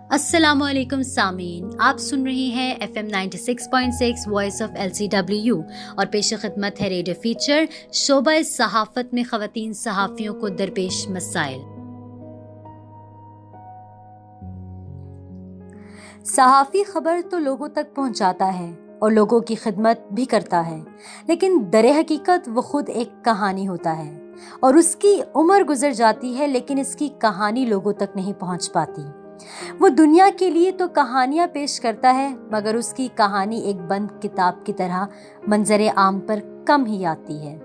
السلام علیکم سامعین، آپ سن رہے ہیں FM 96.6 وائس آف LCW اور پیش خدمت ہے ریڈیو فیچر شعبہ صحافت میں خواتین صحافیوں کو درپیش مسائل۔ صحافی خبر تو لوگوں تک پہنچاتا ہے اور لوگوں کی خدمت بھی کرتا ہے، لیکن در حقیقت وہ خود ایک کہانی ہوتا ہے اور اس کی عمر گزر جاتی ہے لیکن اس کی کہانی لوگوں تک نہیں پہنچ پاتی۔ وہ دنیا کے لیے تو کہانیاں پیش کرتا ہے مگر اس کی کہانی ایک بند کتاب کی طرح منظر عام پر کم ہی آتی ہے۔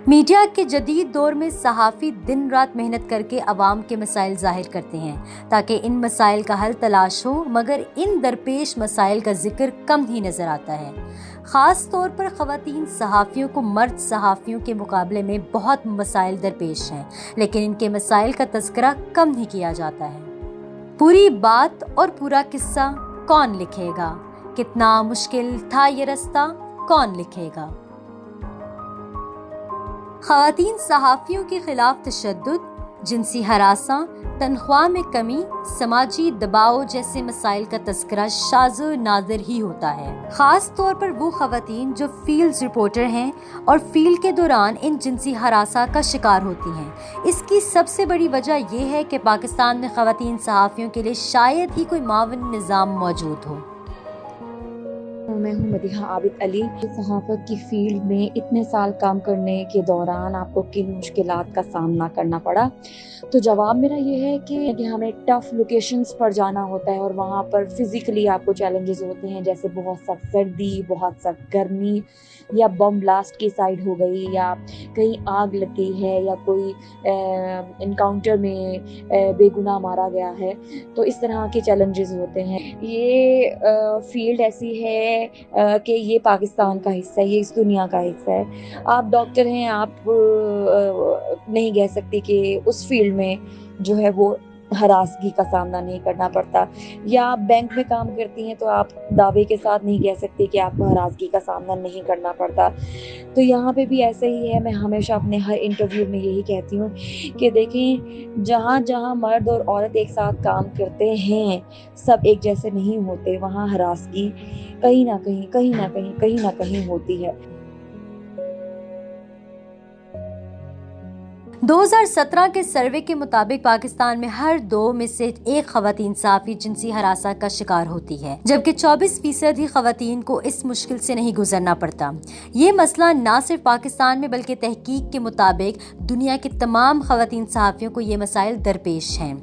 میڈیا کے جدید دور میں صحافی دن رات محنت کر کے عوام کے مسائل ظاہر کرتے ہیں تاکہ ان مسائل کا حل تلاش ہو، مگر ان درپیش مسائل کا ذکر کم ہی نظر آتا ہے۔ خاص طور پر خواتین صحافیوں کو مرد صحافیوں کے مقابلے میں بہت مسائل درپیش ہیں، لیکن ان کے مسائل کا تذکرہ کم ہی کیا جاتا ہے۔ پوری بات اور پورا قصہ کون لکھے گا؟ کتنا مشکل تھا یہ رستہ کون لکھے گا؟ خواتین صحافیوں کے خلاف تشدد، جنسی ہراساں، تنخواہ میں کمی، سماجی دباؤ جیسے مسائل کا تذکرہ شاذ و نادر ہی ہوتا ہے، خاص طور پر وہ خواتین جو فیلڈ رپورٹر ہیں اور فیلڈ کے دوران ان جنسی ہراساں کا شکار ہوتی ہیں۔ اس کی سب سے بڑی وجہ یہ ہے کہ پاکستان میں خواتین صحافیوں کے لیے شاید ہی کوئی معاون نظام موجود ہو۔ میں ہوں مدیحہ عابد علی۔ صحافت کی فیلڈ میں اتنے سال کام کرنے کے دوران آپ کو کن مشکلات کا سامنا کرنا پڑا؟ تو جواب میرا یہ ہے کہ ہمیں ٹف لوکیشنز پر جانا ہوتا ہے اور وہاں پر فزیکلی آپ کو چیلنجز ہوتے ہیں، جیسے بہت سخت سردی، بہت سخت گرمی، یا بم بلاسٹ کی سائڈ ہو گئی، یا کہیں آگ لگ گئی ہے، یا کوئی انکاؤنٹر میں بے گناہ مارا گیا ہے، تو اس طرح کے چیلنجز ہوتے ہیں۔ یہ فیلڈ ایسی ہے کہ یہ پاکستان کا حصہ ہے، یہ اس دنیا کا حصہ ہے۔ آپ ڈاکٹر ہیں، آپ نہیں کہہ سکتے کہ اس فیلڈ میں جو ہے وہ ہراسگی کا سامنا نہیں کرنا پڑتا، یا آپ بینک میں کام کرتی ہیں تو آپ دعوے کے ساتھ نہیں کہہ سکتے کہ آپ کو ہراسگی کا سامنا نہیں کرنا پڑتا۔ تو یہاں پہ بھی ایسا ہی ہے۔ میں ہمیشہ اپنے ہر انٹرویو میں یہی کہتی ہوں کہ دیکھیں، جہاں جہاں مرد اور عورت ایک ساتھ کام کرتے ہیں، سب ایک جیسے نہیں ہوتے، وہاں ہراسگی کہیں نہ کہیں ہوتی ہے۔ 2017 کے سروے کے مطابق پاکستان میں ہر 2 میں سے 1 خواتین صحافی جنسی ہراساں کا شکار ہوتی ہے، جبکہ 24% ہی خواتین کو اس مشکل سے نہیں گزرنا پڑتا۔ یہ مسئلہ نہ صرف پاکستان میں بلکہ تحقیق کے مطابق دنیا کے تمام خواتین صحافیوں کو یہ مسائل درپیش ہیں۔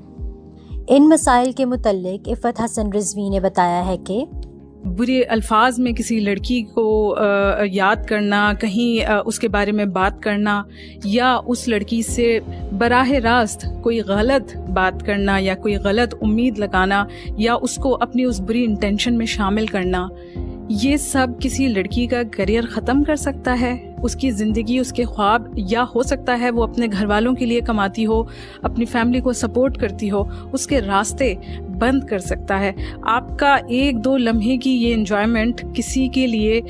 ان مسائل کے متعلق عفت حسن رضوی نے بتایا ہے کہ برے الفاظ میں کسی لڑکی کو یاد کرنا، کہیں اس کے بارے میں بات کرنا، یا اس لڑکی سے براہ راست کوئی غلط بات کرنا یا کوئی غلط امید لگانا یا اس کو اپنی اس بری انٹینشن میں شامل کرنا، یہ سب کسی لڑکی کا کیریئر ختم کر سکتا ہے، اس کی زندگی، اس کے خواب، یا ہو سکتا ہے وہ اپنے گھر والوں کے لیے کماتی ہو، اپنی فیملی کو سپورٹ کرتی ہو، اس کے راستے بند کر سکتا ہے۔ آپ کا 1-2 لمحے کی یہ انجوائمنٹ کسی کے لیے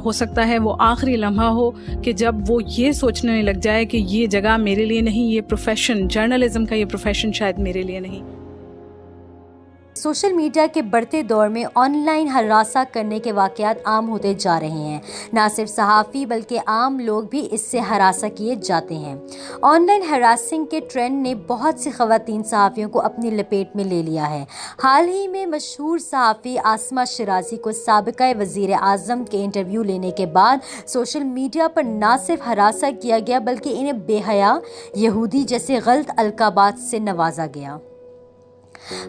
ہو سکتا ہے وہ آخری لمحہ ہو کہ جب وہ یہ سوچنے لگ جائے کہ یہ جگہ میرے لیے نہیں، یہ پروفیشن، جرنلزم کا یہ پروفیشن شاید میرے لیے نہیں۔ سوشل میڈیا کے بڑھتے دور میں آن لائن ہراساں کرنے کے واقعات عام ہوتے جا رہے ہیں۔ نہ صرف صحافی بلکہ عام لوگ بھی اس سے ہراساں کیے جاتے ہیں۔ آن لائن ہراسنگ کے ٹرینڈ نے بہت سی خواتین صحافیوں کو اپنی لپیٹ میں لے لیا ہے۔ حال ہی میں مشہور صحافی عاصمہ شیرازی کو سابقہ وزیر اعظم کے انٹرویو لینے کے بعد سوشل میڈیا پر نہ صرف ہراساں کیا گیا بلکہ انہیں بے حیا، یہودی جیسے غلط القابات سے نوازا گیا۔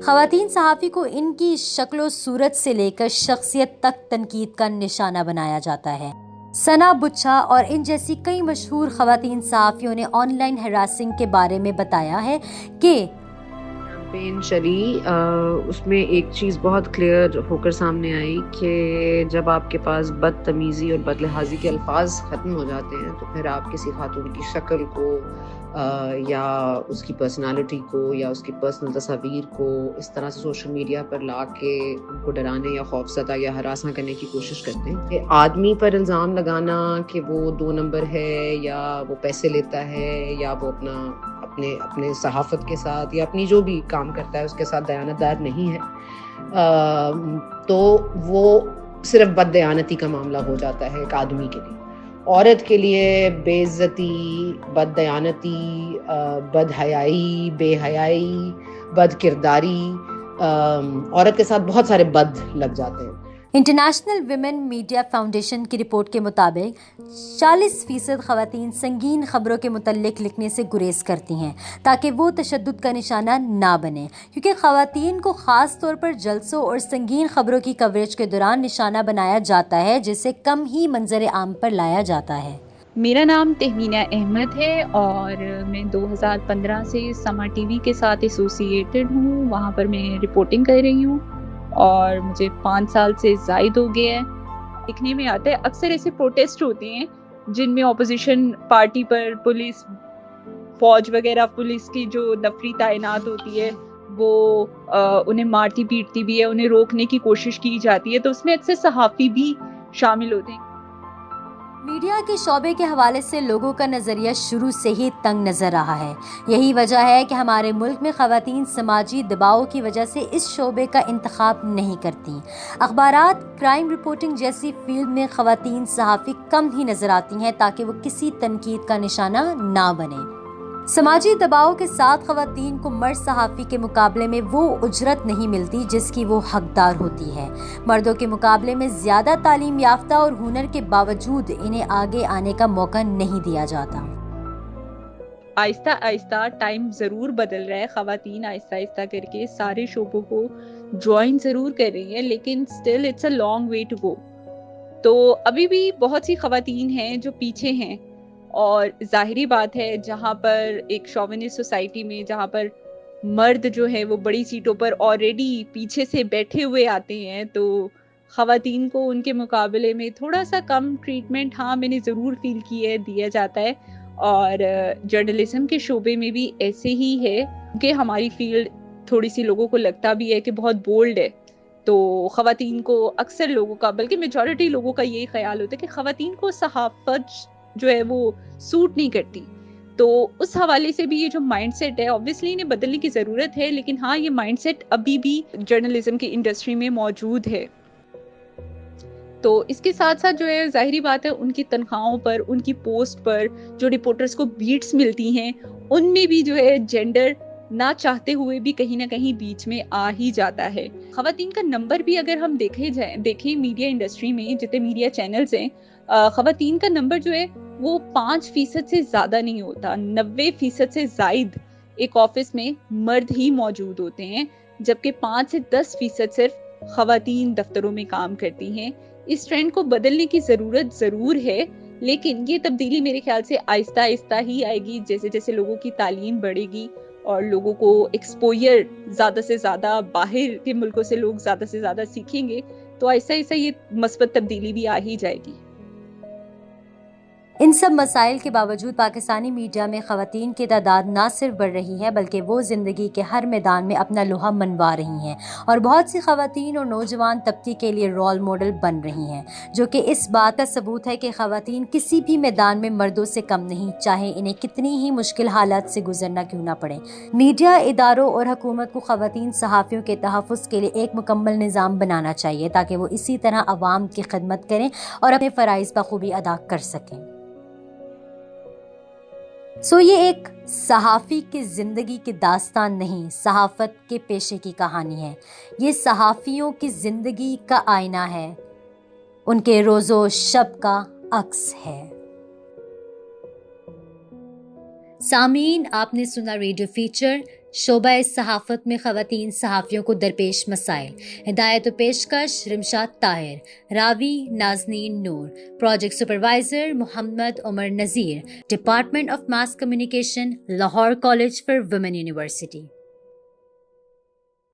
خواتین صحافی کو ان کی شکل و صورت سے لے کر شخصیت تک تنقید کا نشانہ بنایا جاتا ہے۔ ثنا بچھا اور ان جیسی کئی مشہور خواتین صحافیوں نے آن لائن ہراسنگ کے بارے میں بتایا ہے کہ کیمپین چلی، اس میں ایک چیز بہت کلیئر ہو کر سامنے آئی کہ جب آپ کے پاس بدتمیزی اور بدلحاظی کے الفاظ ختم ہو جاتے ہیں تو پھر آپ کسی خاتون کی شکل کو یا اس کی پرسنالٹی کو یا اس کی پرسنل تصاویر کو اس طرح سے سوشل میڈیا پر لا کے ان کو ڈرانے یا خوفزدہ یا ہراساں کرنے کی کوشش کرتے ہیں۔ کہ آدمی پر الزام لگانا کہ وہ 2 نمبر ہے، یا وہ پیسے لیتا ہے، یا وہ اپنے صحافت کے ساتھ یا اپنی جو بھی کام کرتا ہے اس کے ساتھ دیانتدار نہیں ہے تو وہ صرف بد دیانتی کا معاملہ ہو جاتا ہے ایک آدمی کے لیے. عورت کے لیے بے عزتی، بد دیانتی، بد حیائی، بے حیائی، بد کرداری، عورت کے ساتھ بہت سارے بد لگ جاتے ہیں. انٹرنیشنل ویمن میڈیا فاؤنڈیشن کی رپورٹ کے مطابق 40% خواتین سنگین خبروں کے متعلق لکھنے سے گریز کرتی ہیں تاکہ وہ تشدد کا نشانہ نہ بنے، کیونکہ خواتین کو خاص طور پر جلسوں اور سنگین خبروں کی کوریج کے دوران نشانہ بنایا جاتا ہے جسے کم ہی منظر عام پر لایا جاتا ہے. میرا نام تہمینہ احمد ہے اور میں 2015 سے سما ٹی وی کے ساتھ ایسوسیٹڈ ہوں. وہاں پر میں رپورٹنگ کر رہی ہوں اور مجھے 5 سال سے زائد ہو گیا ہے. دیکھنے میں آتا ہے اکثر ایسے پروٹیسٹ ہوتے ہیں جن میں اپوزیشن پارٹی پر پولیس، فوج وغیرہ، پولیس کی جو نفری تعینات ہوتی ہے وہ انہیں مارتی پیٹتی بھی ہے، انہیں روکنے کی کوشش کی جاتی ہے، تو اس میں اکثر صحافی بھی شامل ہوتے ہیں. میڈیا کے شعبے کے حوالے سے لوگوں کا نظریہ شروع سے ہی تنگ نظر رہا ہے. یہی وجہ ہے کہ ہمارے ملک میں خواتین سماجی دباؤ کی وجہ سے اس شعبے کا انتخاب نہیں کرتی. اخبارات، کرائم رپورٹنگ جیسی فیلڈ میں خواتین صحافی کم ہی نظر آتی ہیں تاکہ وہ کسی تنقید کا نشانہ نہ بنے. سماجی دباؤ کے ساتھ خواتین کو مرد صحافی کے مقابلے میں وہ اجرت نہیں ملتی جس کی وہ حقدار ہوتی ہے. مردوں کے مقابلے میں زیادہ تعلیم یافتہ اور ہنر کے باوجود انہیں آگے آنے کا موقع نہیں دیا جاتا. آہستہ آہستہ ٹائم ضرور بدل رہا ہے. خواتین آہستہ آہستہ کر کے سارے شعبوں کو جوائن ضرور کر رہی ہیں، لیکن still it's a long way to go. تو ابھی بھی بہت سی خواتین ہیں جو پیچھے ہیں، اور ظاہری بات ہے جہاں پر ایک شوونسٹ سوسائٹی میں جہاں پر مرد جو ہے وہ بڑی سیٹوں پر آلریڈی پیچھے سے بیٹھے ہوئے آتے ہیں، تو خواتین کو ان کے مقابلے میں تھوڑا سا کم ٹریٹمنٹ ہاں میں نے ضرور فیل کی ہے، دیا جاتا ہے. اور جرنلزم کے شعبے میں بھی ایسے ہی ہے کہ ہماری فیلڈ تھوڑی سی لوگوں کو لگتا بھی ہے کہ بہت بولڈ ہے، تو خواتین کو اکثر لوگوں کا، بلکہ میجورٹی لوگوں کا یہی خیال ہوتا ہے کہ خواتین کو صحافت جو ہے وہ سوٹ نہیں کرتی. تو اس حوالے سے بھی یہ جو مائنڈ سیٹ ہے obviously انہیں بدلنے کی ضرورت ہے، لیکن ہاں یہ مائنڈ سیٹ ابھی بھی جرنلزم کی انڈسٹری میں موجود ہے. تو اس کے ساتھ ساتھ جو ہے ظاہری بات ہے ان کی تنخواہوں پر، ان کی پوسٹ پر جو رپورٹرز کو بیٹس ملتی ہیں ان میں بھی جو ہے جینڈر نہ چاہتے ہوئے بھی کہیں نہ کہیں بیچ میں آ ہی جاتا ہے. خواتین کا نمبر بھی اگر ہم دیکھیں میڈیا انڈسٹری میں جتنے میڈیا چینلز ہیں، خواتین کا نمبر جو ہے وہ 5% سے زیادہ نہیں ہوتا. 90% سے زائد ایک آفس میں مرد ہی موجود ہوتے ہیں، جبکہ 5 سے 10% صرف خواتین دفتروں میں کام کرتی ہیں. اس ٹرینڈ کو بدلنے کی ضرورت ضرور ہے، لیکن یہ تبدیلی میرے خیال سے آہستہ آہستہ ہی آئے گی. جیسے جیسے لوگوں کی تعلیم بڑھے گی اور لوگوں کو ایکسپوئر زیادہ سے زیادہ باہر کے ملکوں سے لوگ زیادہ سے زیادہ سیکھیں گے، تو آہستہ آہستہ یہ مثبت تبدیلی بھی آ ہی جائے گی. ان سب مسائل کے باوجود پاکستانی میڈیا میں خواتین کی تعداد نہ صرف بڑھ رہی ہے بلکہ وہ زندگی کے ہر میدان میں اپنا لوہا منوا رہی ہیں، اور بہت سی خواتین اور نوجوان طبقے کے لیے رول ماڈل بن رہی ہیں، جو کہ اس بات کا ثبوت ہے کہ خواتین کسی بھی میدان میں مردوں سے کم نہیں، چاہے انہیں کتنی ہی مشکل حالات سے گزرنا کیوں نہ پڑے. میڈیا اداروں اور حکومت کو خواتین صحافیوں کے تحفظ کے لیے ایک مکمل نظام بنانا چاہیے تاکہ وہ اسی طرح عوام کی خدمت کریں اور اپنے فرائض بخوبی ادا کر سکیں. یہ ایک صحافی کی زندگی کی داستان نہیں، صحافت کے پیشے کی کہانی ہے. یہ صحافیوں کی زندگی کا آئینہ ہے، ان کے روز و شب کا عکس ہے. سامعین، آپ نے سنا ریڈیو فیچر شعبہ صحافت میں خواتین صحافیوں کو درپیش مسائل. ہدایت و پیشکش رمشاد طاہر، راوی Nazneen Noor, project supervisor Muhammad Umar Nazir, department of mass communication, Lahore college for women university.